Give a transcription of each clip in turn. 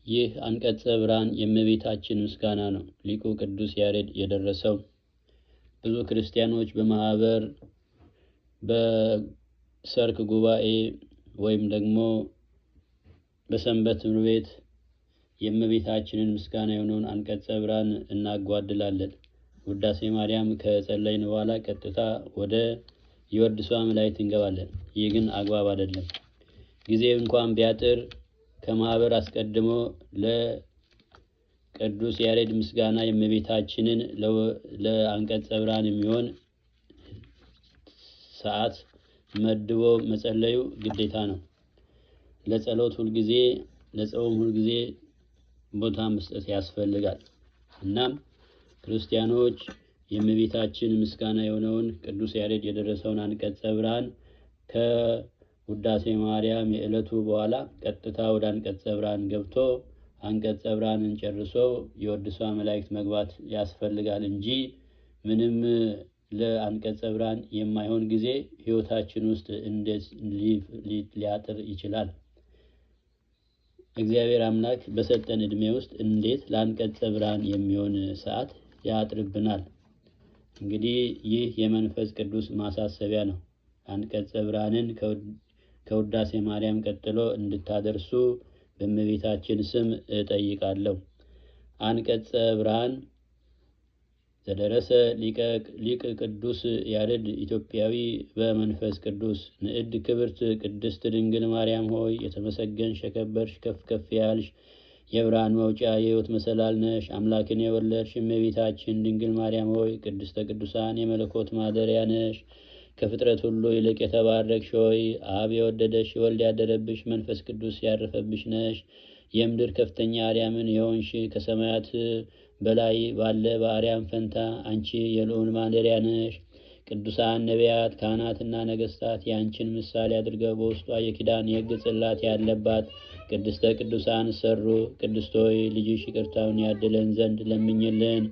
ይህ አንቀጸ ብርሃን የእመቤታችን ምስጋና ነው። ሊቁ ቅዱስ ያሬድ የደረሰው። ብዙ ክርስቲያኖች በማህበር በሰርክ ጉባኤ ወይም ደግሞ በሰንበት ትምህርት ቤት የእመቤታችንን ምስጋና የሆነውን አንቀጸ ብርሃን እናጓድላለን። ውዳሴ ማርያም ከጸለይን በኋላ ቀጥታ ወደ የወድሷ መላእክት እንገባለን። ይህ ግን አግባብ አይደለም። ጊዜ እንኳን ቢያጥር ከማህበር አስቀድሞ ለቅዱስ ያሬድ ምስጋና የእመቤታችንን ለአንቀጸ ብርሃን የሚሆን ሰዓት መድቦ መጸለዩ ግዴታ ነው። ለጸሎት ሁልጊዜ ለጾም ሁልጊዜ ቦታ መስጠት ያስፈልጋል። እናም ክርስቲያኖች የእመቤታችን ምስጋና የሆነውን ቅዱስ ያሬድ የደረሰውን አንቀጸ ብርሃን ከውዳሴ ማርያም የዕለቱ በኋላ ቀጥታ ወደ አንቀጸ ብርሃን ገብቶ አንቀጸ ብርሃንን ጨርሶ የወድሷ መላእክት መግባት ያስፈልጋል እንጂ ምንም ለአንቀጸ ብርሃን የማይሆን ጊዜ ህይወታችን ውስጥ ሊያጥር ይችላል። እግዚአብሔር አምላክ በሰጠን እድሜ ውስጥ እንዴት ለአንቀጸ ብርሃን የሚሆን ሰዓት ያጥርብናል? እንግዲህ ይህ የመንፈስ ቅዱስ ማሳሰቢያ ነው። አንቀጸ ብርሃንን ከውዳሴ ማርያም ቀጥሎ እንድታደርሱ በእመቤታችን ስም እጠይቃለሁ። አንቀጸ ብርሃን ዘደረሰ ሊቅ ቅዱስ ያሬድ ኢትዮጵያዊ በመንፈስ ቅዱስ። ንዕድ ክብርት ቅድስት ድንግል ማርያም ሆይ የተመሰገንሽ የከበርሽ ከፍ ከፍ ያልሽ የብርሃን መውጫ የሕይወት መሰላል ነሽ። አምላክን የወለድሽ እመቤታችን ድንግል ማርያም ሆይ ቅድስተ ቅዱሳን የመለኮት ማደሪያ ነሽ። ከፍጥረት ሁሉ ይልቅ የተባረክሽ ሆይ አብ የወደደሽ ወልድ ያደረብሽ መንፈስ ቅዱስ ያረፈብሽ ነሽ። የምድር ከፍተኛ አርያምን የሆንሽ ከሰማያት በላይ ባለ በአርያም ፈንታ አንቺ የልዑል ማደሪያ ነሽ። ቅዱሳን ነቢያት ካህናትና ነገስታት የአንቺን ምሳሌ አድርገው በውስጧ የኪዳን የሕግ ጽላት ያለባት ቅድስተ ቅዱሳን ሰሩ። ቅድስት ሆይ ልጅሽ ይቅርታውን ያድለን ዘንድ ለምኝልን።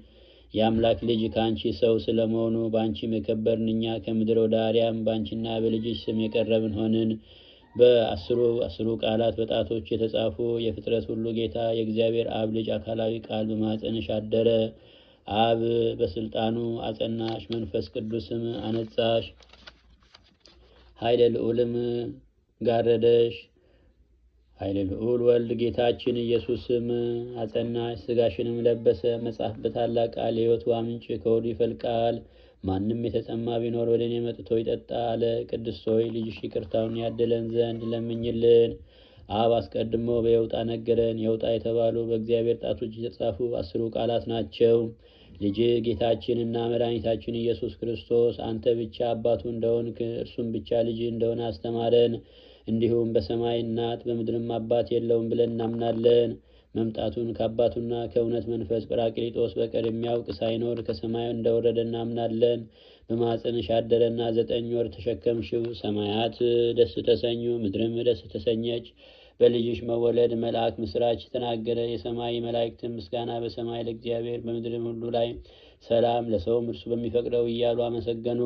የአምላክ ልጅ ከአንቺ ሰው ስለመሆኑ በአንቺም የከበርን እኛ ከምድር ወደ አርያም በአንቺና በልጅሽ ስም የቀረብን ሆንን። በአስሩ ቃላት በጣቶች የተጻፉ የፍጥረት ሁሉ ጌታ የእግዚአብሔር አብ ልጅ አካላዊ ቃል በማኅፀንሽ አደረ። አብ በስልጣኑ አጸናሽ፣ መንፈስ ቅዱስም አነጻሽ፣ ኃይለ ልዑልም ጋረደሽ። ኃይለ ልዑል ወልድ ጌታችን ኢየሱስም አጸናሽ፣ ሥጋሽንም ለበሰ። መጽሐፍ በታላቅ ቃል የሕይወት ውሃ ምንጭ ከሆዱ ይፈልቃል፣ ማንም የተጠማ ቢኖር ወደ እኔ መጥቶ ይጠጣ አለ። ቅድስት ሆይ ልጅሽ ይቅርታውን ያድለን ዘንድ ለምኝልን። አብ አስቀድሞ በየውጣ ነገረን። የውጣ የተባሉ በእግዚአብሔር ጣቶች የተጻፉ 10 ቃላት ናቸው። ልጅ ጌታችንና መድኃኒታችን ኢየሱስ ክርስቶስ አንተ ብቻ አባቱ እንደሆንክ እርሱም ብቻ ልጅ እንደሆነ አስተማረን። እንዲሁም በሰማይ እናት በምድርም አባት የለውም ብለን እናምናለን። መምጣቱን ከአባቱና ከእውነት መንፈስ ጰራቅሊጦስ በቀር የሚያውቅ ሳይኖር ከሰማይ እንደወረደ እናምናለን። በማኅፀንሽ አደረና 9 ወር ተሸከምሽው። ሰማያት ደስ ተሰኙ፣ ምድርም ደስ ተሰኘች። በልጅሽ መወለድ መልአክ ምስራች ተናገረ። የሰማይ መላእክትን ምስጋና በሰማይ ለእግዚአብሔር በምድርም ሁሉ ላይ ሰላም ለሰውም እርሱ በሚፈቅደው እያሉ አመሰገኑ።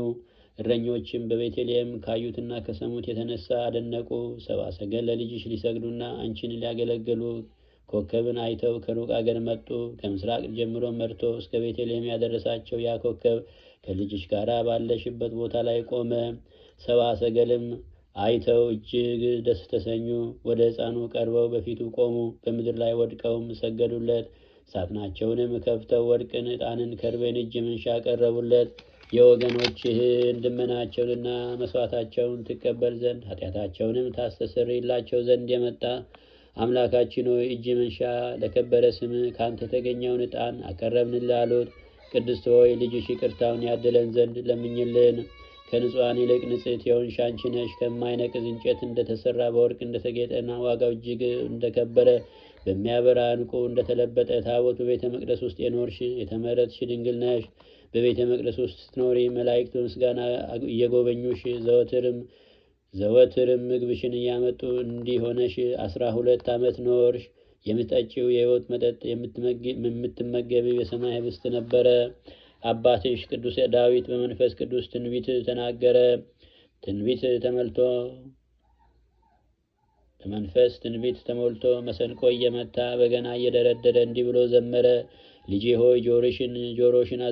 እረኞችም በቤተልሔም ካዩትና ከሰሙት የተነሳ አደነቁ። ሰብአ ሰገል ለልጅሽ ሊሰግዱና አንቺን ሊያገለግሉ ኮከብን አይተው ከሩቅ አገር መጡ። ከምስራቅ ጀምሮ መርቶ እስከ ቤተልሔም ያደረሳቸው ያ ኮከብ ከልጅሽ ጋር ባለሽበት ቦታ ላይ ቆመ። ሰብአ ሰገልም አይተው እጅግ ደስ ተሰኙ። ወደ ሕፃኑ ቀርበው በፊቱ ቆሙ። በምድር ላይ ወድቀውም ሰገዱለት። ሳጥናቸውንም ከፍተው ወርቅን፣ ዕጣንን፣ ከርቤን፣ እጅ መንሻ ቀረቡለት። የወገኖችህን ልመናቸውንና መስዋዕታቸውን ትቀበል ዘንድ ኃጢአታቸውንም ታስተሰርይላቸው ዘንድ የመጣ አምላካችን ሆይ እጅ መንሻ ለከበረ ስም ከአንተ የተገኘውን ዕጣን አቀረብንልህ አሉት። ቅድስት ሆይ ልጅሽ ይቅርታውን ያድለን ዘንድ ለምኝልን። ከንጹሐን ይልቅ ንጽሕት የሆንሽ አንቺ ነሽ። ከማይነቅዝ እንጨት እንደተሰራ በወርቅ እንደተጌጠና ዋጋው እጅግ እንደከበረ በሚያበራ ዕንቁ እንደተለበጠ ታቦት በቤተ መቅደስ ውስጥ የኖርሽ የተመረጥሽ ድንግል ነሽ። በቤተ መቅደስ ውስጥ ስትኖሪ መላእክት በምስጋና እየጎበኙሽ ዘወትርም ምግብሽን እያመጡ እንዲሆነሽ 12 ዓመት ኖርሽ። የምትጠጪው የሕይወት መጠጥ የምትመገቢው የሰማይ ህብስት ነበረ። አባትሽ ቅዱስ ዳዊት በመንፈስ ቅዱስ ትንቢት ተናገረ። ትንቢት ተመልቶ በመንፈስ ትንቢት ተሞልቶ መሰንቆ እየመታ በገና እየደረደረ እንዲህ ብሎ ዘመረ። ልጄ ሆይ ጆሮሽን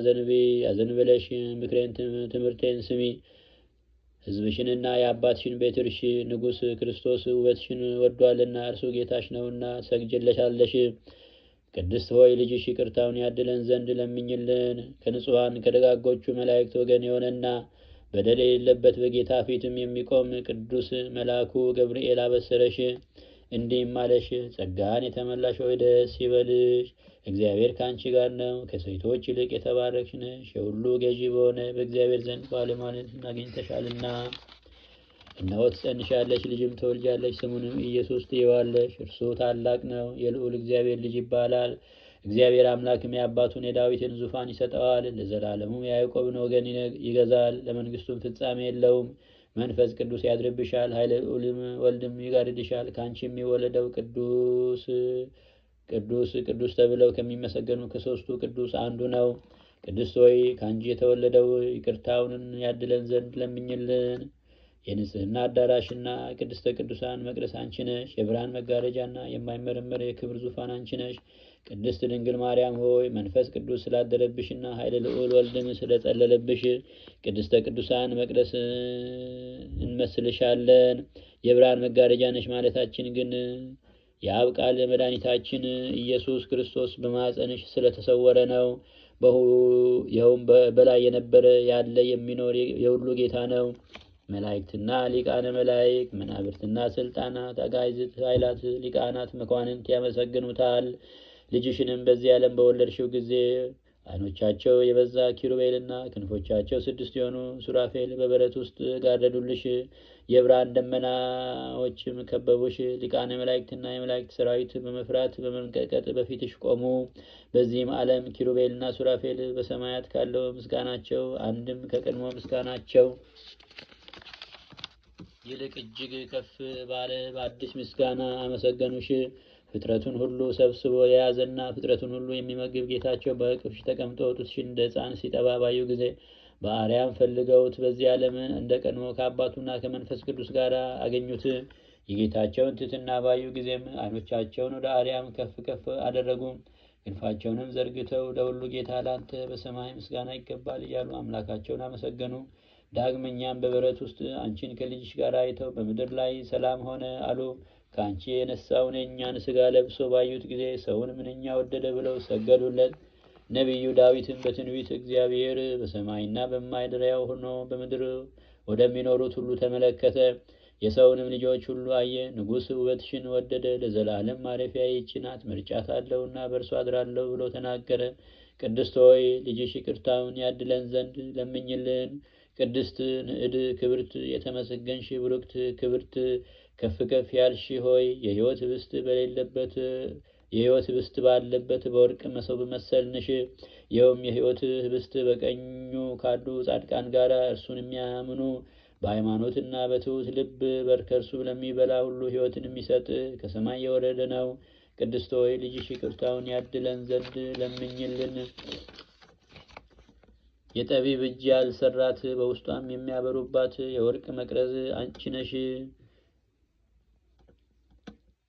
አዘንብለሽ ምክሬን ትምህርቴን ስሚ። ሕዝብሽንና የአባትሽን ቤት እርሺ። ንጉሥ ክርስቶስ ውበትሽን ወዷልና እርሱ ጌታሽ ነውና ሰግጅለሻለሽ። ቅድስት ሆይ ልጅሽ ይቅርታውን ያድለን ዘንድ ለምኝልን። ከንጹሐን ከደጋጎቹ መላእክት ወገን የሆነና በደል የሌለበት በጌታ ፊትም የሚቆም ቅዱስ መልአኩ ገብርኤል አበሰረሽ፣ እንዲህም አለሽ፣ ጸጋን የተመላሽ ሆይ ደስ ይበልሽ፣ እግዚአብሔር ከአንቺ ጋር ነው፣ ከሴቶች ይልቅ የተባረክሽ ነሽ፣ የሁሉ ገዢ በሆነ በእግዚአብሔር ዘንድ ባለሟልነትን አግኝተሻልና። እነሆ ትጸንሻለሽ፣ ልጅም ትወልጃለሽ፣ ስሙንም ኢየሱስ ትይዋለሽ። እርሱ ታላቅ ነው፣ የልዑል እግዚአብሔር ልጅ ይባላል። እግዚአብሔር አምላክም የአባቱን የዳዊትን ዙፋን ይሰጠዋል፣ ለዘላለሙም የያዕቆብን ወገን ይገዛል፣ ለመንግስቱም ፍጻሜ የለውም። መንፈስ ቅዱስ ያድርብሻል፣ ኃይለ ልዑልም ወልድም ይጋርድሻል። ከአንቺ የሚወለደው ቅዱስ ተብለው ከሚመሰገኑ ከሦስቱ ቅዱስ አንዱ ነው። ቅድስት ሆይ ከአንቺ የተወለደው ይቅርታውን ያድለን ዘንድ ለምኝልን። የንጽህና አዳራሽና ቅድስተ ቅዱሳን መቅደስ አንቺ ነሽ። የብርሃን መጋረጃና የማይመረመር የክብር ዙፋን አንቺ ነሽ። ቅድስት ድንግል ማርያም ሆይ መንፈስ ቅዱስ ስላደረብሽና ኃይለ ልዑል ወልድም ስለጸለለብሽ ቅድስተ ቅዱሳን መቅደስ እንመስልሻለን። የብርሃን መጋረጃ ነሽ ማለታችን ግን የአብ ቃል መድኃኒታችን ኢየሱስ ክርስቶስ በማኅፀንሽ ስለተሰወረ ነው። ይኸውም በላይ የነበረ ያለ የሚኖር የሁሉ ጌታ ነው። መላእክትና ሊቃነ መላእክት፣ መናብርትና ስልጣናት፣ አጋዕዝት፣ ኃይላት፣ ሊቃናት፣ መኳንንት ያመሰግኑታል። ልጅሽንም በዚህ ዓለም በወለድሽው ጊዜ ዓይኖቻቸው የበዛ ኪሩቤልና ክንፎቻቸው 6 የሆኑ ሱራፌል በበረት ውስጥ ጋረዱልሽ። የብርሃን ደመናዎችም ከበቡሽ። ሊቃነ መላእክትና የመላእክት ሰራዊት በመፍራት በመንቀጥቀጥ በፊትሽ ቆሙ። በዚህም ዓለም ኪሩቤልና ሱራፌል በሰማያት ካለው ምስጋናቸው አንድም ከቀድሞ ምስጋናቸው ይልቅ እጅግ ከፍ ባለ በአዲስ ምስጋና አመሰገኑሽ። ፍጥረቱን ሁሉ ሰብስቦ የያዘና ፍጥረቱን ሁሉ የሚመግብ ጌታቸው በእቅፍሽ ተቀምጦ ጡትሽን እንደ ሕፃን ሲጠባ ባዩ ጊዜ በአርያም ፈልገውት በዚህ ዓለም እንደ ቀድሞ ከአባቱና ከመንፈስ ቅዱስ ጋር አገኙት። የጌታቸውን ትሕትና ባዩ ጊዜም ዓይኖቻቸውን ወደ አርያም ከፍ ከፍ አደረጉ። ክንፋቸውንም ዘርግተው ለሁሉ ጌታ ላንተ በሰማይ ምስጋና ይገባል እያሉ አምላካቸውን አመሰገኑ። ዳግመኛም በበረት ውስጥ አንቺን ከልጅሽ ጋር አይተው በምድር ላይ ሰላም ሆነ አሉ። ከአንቺ የነሳውን የእኛን ሥጋ ለብሶ ባዩት ጊዜ ሰውን ምንኛ ወደደ ብለው ሰገዱለት። ነቢዩ ዳዊትም በትንቢት እግዚአብሔር በሰማይና በማደሪያው ሆኖ በምድር ወደሚኖሩት ሁሉ ተመለከተ፣ የሰውንም ልጆች ሁሉ አየ። ንጉሥ ውበትሽን ወደደ፣ ለዘላለም ማረፊያ ይህች ናት፣ ምርጫታለሁና በእርሷ አድራለሁ ብሎ ተናገረ። ቅድስት ሆይ ልጅሽ ይቅርታውን ያድለን ዘንድ ለምኝልን። ቅድስት ንዕድ ክብርት የተመሰገንሽ ብሩክት ክብርት ከፍ ከፍ ያልሽ ሆይ የሕይወት ህብስት ባለበት በወርቅ መሶብ መሰልንሽ። ይኸውም የሕይወት ህብስት በቀኙ ካሉ ጻድቃን ጋር እርሱን የሚያምኑ በሃይማኖትና በትሑት ልብ በርከርሱ ለሚበላ ሁሉ ሕይወትን የሚሰጥ ከሰማይ የወረደ ነው። ቅድስት ሆይ ልጅሽ ይቅርታውን ያድለን ዘንድ ለምኝልን። የጠቢብ እጅ ያልሰራት በውስጧም የሚያበሩባት የወርቅ መቅረዝ አንቺ ነሽ።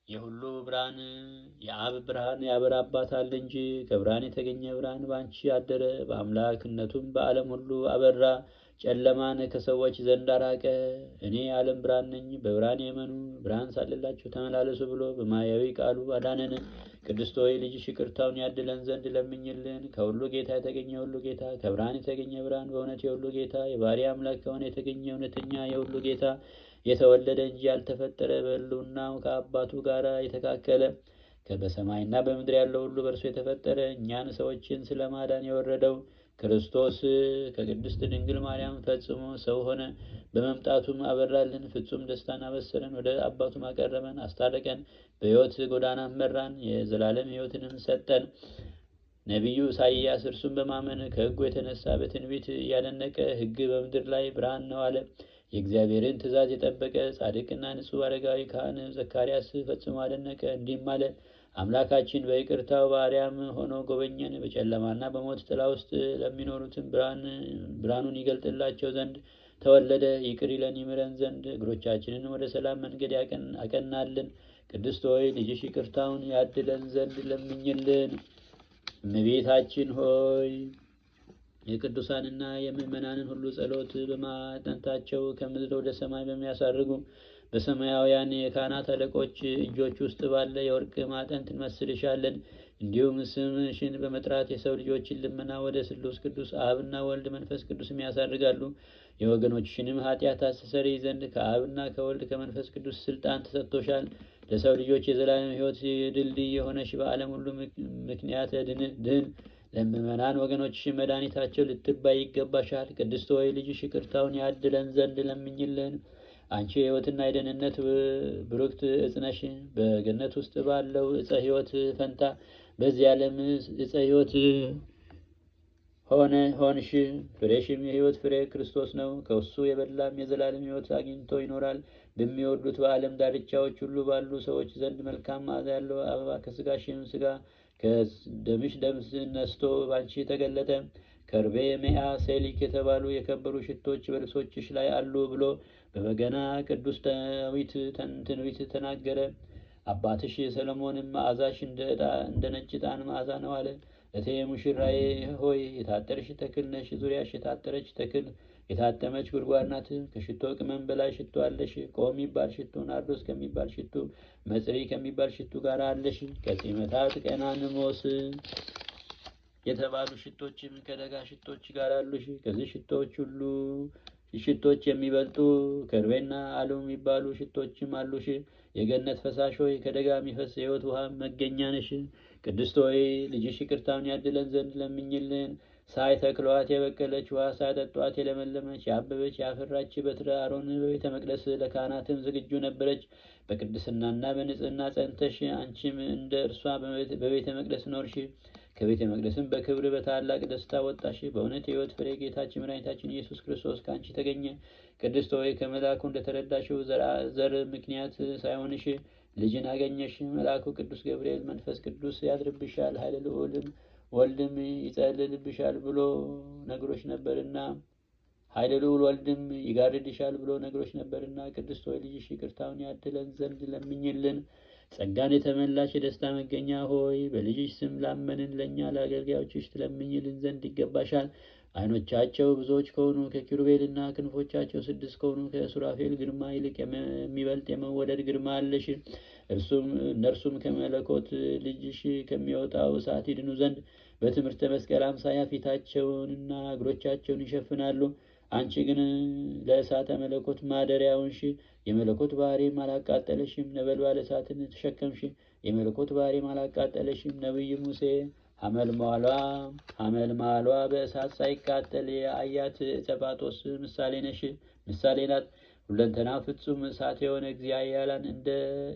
የሁሉ ብርሃን የአብ ብርሃን ያበራባታል እንጂ ከብርሃን የተገኘ ብርሃን በአንቺ አደረ። በአምላክነቱም በዓለም ሁሉ አበራ፣ ጨለማን ከሰዎች ዘንድ አራቀ። እኔ የዓለም ብርሃን ነኝ፣ በብርሃን የመኑ ብርሃን ሳለላችሁ ተመላለሱ ብሎ በማያዊ ቃሉ አዳነን። ቅድስት ሆይ ልጅሽ ይቅርታውን ያድለን ዘንድ ለምኝልን። ከሁሉ ጌታ የተገኘ ሁሉ ጌታ፣ ከብርሃን የተገኘ ብርሃን፣ በእውነት የሁሉ ጌታ፣ የባሕርይ አምላክ ከሆነ የተገኘ እውነተኛ የሁሉ ጌታ፣ የተወለደ እንጂ ያልተፈጠረ፣ በሕልውናው ከአባቱ ጋር የተካከለ፣ በሰማይና በምድር ያለው ሁሉ በእርሱ የተፈጠረ፣ እኛን ሰዎችን ስለማዳን የወረደው ክርስቶስ ከቅድስት ድንግል ማርያም ፈጽሞ ሰው ሆነ። በመምጣቱም አበራልን፣ ፍጹም ደስታን አበሰረን፣ ወደ አባቱም አቀረበን፣ አስታረቀን፣ በሕይወት ጎዳና መራን፣ የዘላለም ሕይወትንም ሰጠን። ነቢዩ ኢሳይያስ እርሱን በማመን ከሕጉ የተነሳ በትንቢት እያደነቀ ሕግ በምድር ላይ ብርሃን ነው አለ። የእግዚአብሔርን ትእዛዝ የጠበቀ ጻድቅና ንጹሕ አረጋዊ ካህን ዘካርያስ ፈጽሞ አደነቀ፣ እንዲህም አለ። አምላካችን በይቅርታው በአርያም ሆኖ ጎበኘን። በጨለማና በሞት ጥላ ውስጥ ለሚኖሩትም ብርሃኑን ይገልጥላቸው ዘንድ ተወለደ። ይቅር ይለን ይምረን ዘንድ እግሮቻችንን ወደ ሰላም መንገድ አቀናልን። ቅድስት ሆይ ልጅሽ ይቅርታውን ያድለን ዘንድ ለምኝልን። እመቤታችን ሆይ የቅዱሳንና የምእመናንን ሁሉ ጸሎት በማጠንታቸው ከምድር ወደ ሰማይ በሚያሳርጉ በሰማያውያን የካህናት አለቆች እጆች ውስጥ ባለ የወርቅ ማዕጠንት እንመስልሻለን። እንዲሁም ስምሽን በመጥራት የሰው ልጆችን ልመና ወደ ስሉስ ቅዱስ አብና ወልድ መንፈስ ቅዱስም ያሳርጋሉ። የወገኖችሽንም ኃጢአት ታስተሰርይ ዘንድ ከአብና ከወልድ ከመንፈስ ቅዱስ ስልጣን ተሰጥቶሻል። ለሰው ልጆች የዘላለም ሕይወት ድልድይ የሆነሽ በዓለም ሁሉ ምክንያት ድህን ለምእመናን ወገኖችሽ መድኃኒታቸው ልትባይ ይገባሻል። ቅድስት ሆይ ልጅሽ ይቅርታውን ያድለን ዘንድ ለምኝልን። አንቺ የሕይወትና የደህንነት ብሩክት ዕፅ ነሽ። በገነት ውስጥ ባለው ዕፀ ሕይወት ፈንታ በዚህ ዓለም ዕፀ ሕይወት ሆንሽ። ፍሬሽም የሕይወት ፍሬ ክርስቶስ ነው። ከእሱ የበላም የዘላለም ሕይወት አግኝቶ ይኖራል። በሚወዱት በዓለም ዳርቻዎች ሁሉ ባሉ ሰዎች ዘንድ መልካም መዓዛ ያለው አበባ ከስጋሽም ስጋ ከደምሽ ደም ነስቶ ባንቺ ተገለጠ። ከርቤ፣ ሜአ፣ ሴሊክ የተባሉ የከበሩ ሽቶች በልብሶችሽ ላይ አሉ ብሎ በበገና ቅዱስ ዳዊት ትንቢት ተናገረ። አባትሽ ሰሎሞንም መዓዛሽ እንደ ነጭ ዕጣን መዓዛ ነው አለ። እቴ ሙሽራዬ ሆይ የታጠርሽ ተክል ነሽ። ዙሪያሽ የታጠረች ተክል የታተመች ጉድጓድ ናት። ከሽቶ ቅመም በላይ ሽቶ አለሽ። ቆ የሚባል ሽቱ፣ ናርዶስ ከሚባል ሽቱ፣ መጽሪ ከሚባል ሽቱ ጋር አለሽ። ከጢመታት ቀናንሞስ የተባሉ ሽቶችም ከደጋ ሽቶች ጋር አሉሽ። ከዚህ ሽቶች ሁሉ ሽቶች የሚበልጡ ከርቤና አሉ የሚባሉ ሽቶችም አሉሽ። የገነት ፈሳሽ ሆይ ከደጋ የሚፈስ የሕይወት ውሃ መገኛ ነሽ። ቅድስት ሆይ ልጅሽ ይቅርታውን ያድለን ዘንድ ለምኝልን። ሳይተክሏት የበቀለች ውሃ ሳይጠጧት የለመለመች ያበበች ያፈራች በትረ አሮን በቤተ መቅደስ ለካህናትም ዝግጁ ነበረች። በቅድስናና በንጽህና ጸንተሽ አንቺም እንደ እርሷ በቤተ መቅደስ ኖርሽ። ከቤተ መቅደስም በክብር በታላቅ ደስታ ወጣሽ። በእውነት የሕይወት ፍሬ ጌታችን መድኃኒታችን ኢየሱስ ክርስቶስ ከአንቺ ተገኘ። ቅድስት ሆይ ከመልአኩ እንደተረዳሽው ዘር ምክንያት ሳይሆንሽ ልጅን አገኘሽ። መልአኩ ቅዱስ ገብርኤል መንፈስ ቅዱስ ያድርብሻል፣ ኃይለ ልዑልም ወልድም ይጸልልብሻል ብሎ ነግሮሽ ነበርና ኃይለ ልዑል ወልድም ይጋርድሻል ብሎ ነግሮሽ ነበርና ቅድስት ሆይ ልጅሽ ይቅርታውን ያድለን ዘንድ ለምኝልን። ጸጋን የተመላሽ የደስታ መገኛ ሆይ በልጅሽ ስም ላመንን ለእኛ ለአገልጋዮችሽ ትለምኝልን ዘንድ ይገባሻል። ዓይኖቻቸው ብዙዎች ከሆኑ ከኪሩቤልና ክንፎቻቸው 6 ከሆኑ ከሱራፌል ግርማ ይልቅ የሚበልጥ የመወደድ ግርማ አለሽ። እነርሱም ከመለኮት ልጅሽ ከሚወጣው እሳት ይድኑ ዘንድ በትምህርተ መስቀል አምሳያ ፊታቸውንና እግሮቻቸውን ይሸፍናሉ። አንቺ ግን ለእሳተ መለኮት ማደሪያውንሽ የመለኮት ባህሪም አላቃጠለሽም። ነበልባለ እሳትን ተሸከምሽ፣ የመለኮት ባህሪም አላቃጠለሽም። ነቢይ ሙሴ ሐመልማሏ በእሳት ሳይቃጠል የአያት ጸጳጦስ ምሳሌ ናት። ሁለንተና ፍጹም እሳት የሆነ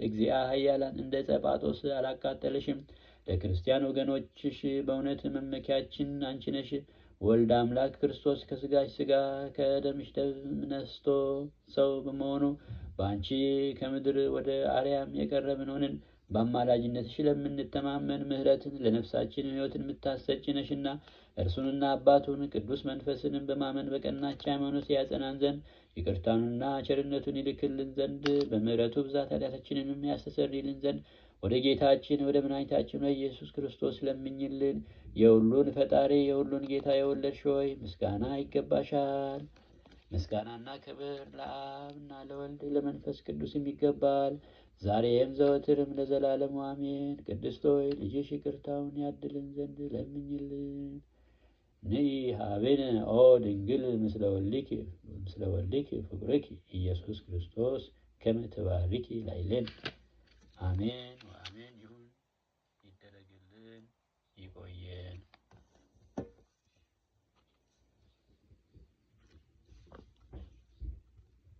እግዚአ ኃያላን እንደ ጸጳጦስ አላቃጠለሽም። ለክርስቲያን ወገኖችሽ በእውነት መመኪያችን አንቺ ነሽ። ወልድ አምላክ ክርስቶስ ከስጋሽ ስጋ ከደምሽ ደም ነስቶ ሰው በመሆኑ በአንቺ ከምድር ወደ አርያም የቀረብን ሆንን። በአማላጅነትሽ ለምንተማመን ምሕረትን ለነፍሳችን ሕይወትን የምታሰጭ ነሽና እርሱንና አባቱን ቅዱስ መንፈስንም በማመን በቀናች ሃይማኖት ያጸናን ዘንድ ይቅርታኑና ቸርነቱን ይልክልን ዘንድ በምሕረቱ ብዛት ኃጢአታችንንም ያስተሰርይልን ዘንድ ወደ ጌታችን ወደ መድኃኒታችን ወደ ኢየሱስ ክርስቶስ ለምኝልን። የሁሉን ፈጣሪ የሁሉን ጌታ የወለድሽ ሆይ ምስጋና ይገባሻል። ምስጋናና ክብር ለአብና ለወልድ ለመንፈስ ቅዱስም ይገባል፣ ዛሬም ዘወትርም ለዘላለሙ አሜን። ቅድስት ሆይ ልጅሽ ይቅርታውን ያድልን ዘንድ ለምኝልን። ንኢ ሀቤነ ኦ ድንግል ምስለ ወልድኪ ፍቁርኪ ኢየሱስ ክርስቶስ ከመ ትባርኪ ላዕሌነ አሜን ወአሜን። ይሁን ይደረግልን። ይቆየን።